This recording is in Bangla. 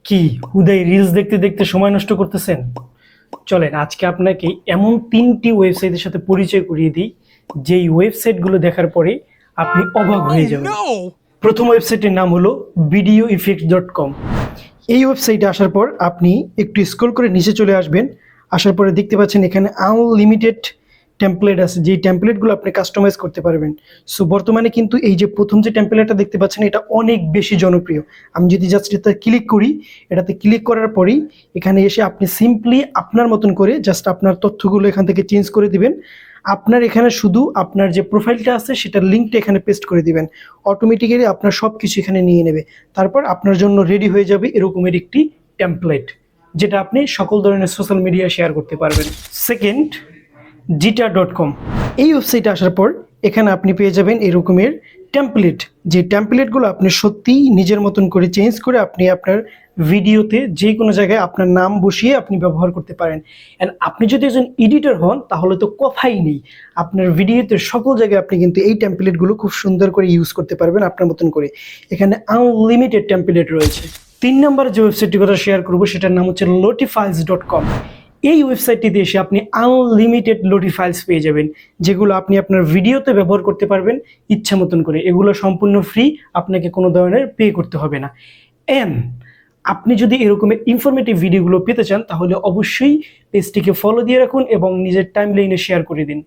কি হুদাই রিলস দেখতে দেখতে সময় নষ্ট করতেছেন? চলেন আজকে আপনাকে এমন 3টি ওয়েবসাইটের সাথে পরিচয় করিয়ে দিই, যেই ওয়েবসাইটগুলো দেখার পরে আপনি অবাক হয়ে যাবেন। প্রথম ওয়েবসাইটের নাম হলো videoeffects.com। এই ওয়েবসাইটে আসার পর আপনি একটু স্ক্রল করে নিচে চলে আসবেন। আসার পরে দেখতে পাচ্ছেন এখানে আনলিমিটেড টেমপ্লেট আছে, যেই টেমপ্লেটগুলো আপনি কাস্টমাইজ করতে পারবেন। সো বর্তমানে কিন্তু এই যে প্রথম যে টেমপ্লেটটা দেখতে পাচ্ছেন এটা অনেক বেশি জনপ্রিয়। আমি যদি জাস্ট এটা ক্লিক করি, এটাতে ক্লিক করার পরেই এখানে এসে আপনি সিম্পলি আপনার মতন করে জাস্ট আপনার তথ্যগুলো এখান থেকে চেঞ্জ করে দিবেন। আপনার এখানে শুধু আপনার যে প্রোফাইলটা আছে সেটার লিঙ্কটা এখানে পেস্ট করে দিবেন, অটোমেটিক্যালি আপনার সব কিছু এখানে নিয়ে নেবে। তারপর আপনার জন্য রেডি হয়ে যাবে এরকমের একটি টেমপ্লেট, যেটা আপনি সকল ধরনের সোশ্যাল মিডিয়া শেয়ার করতে পারবেন। সেকেন্ড, জিটা.com। এই ওয়েবসাইটে আসার পর এখানে আপনি পেয়ে যাবেন এরকমের টেমপ্লেট, যে টেমপ্লেটগুলো আপনি সত্যিই নিজের মতন করে চেঞ্জ করে আপনি আপনার ভিডিওতে যে কোনো জায়গায় আপনার নাম বসিয়ে আপনি ব্যবহার করতে পারেন। অ্যান্ড আপনি যদি একজন এডিটর হন তাহলে তো কথাই নেই, আপনার ভিডিওতে সকল জায়গায় আপনি কিন্তু এই টেমপ্লেটগুলো খুব সুন্দর করে ইউজ করতে পারবেন আপনার মতন করে। এখানে আনলিমিটেড টেমপ্লেট রয়েছে। 3 নম্বর যে ওয়েবসাইটটির কথা শেয়ার করবো সেটার নাম হচ্ছে lotifiles.com। এই ওয়েবসাইটটিতে এসে আপনি আনলিমিটেড লোটি ফাইলস পেয়ে যাবেন, যেগুলো আপনি আপনার ভিডিওতে ব্যবহার করতে পারবেন ইচ্ছা মতন করে। এগুলো সম্পূর্ণ ফ্রি, আপনাকে কোনো ধরনের পে করতে হবে না। এন্ড আপনি যদি এরকমের ইনফরমেটিভ ভিডিওগুলো পেতে চান তাহলে অবশ্যই পেজটিকে ফলো দিয়ে রাখুন এবং নিজের টাইমলাইনে শেয়ার করে দিন।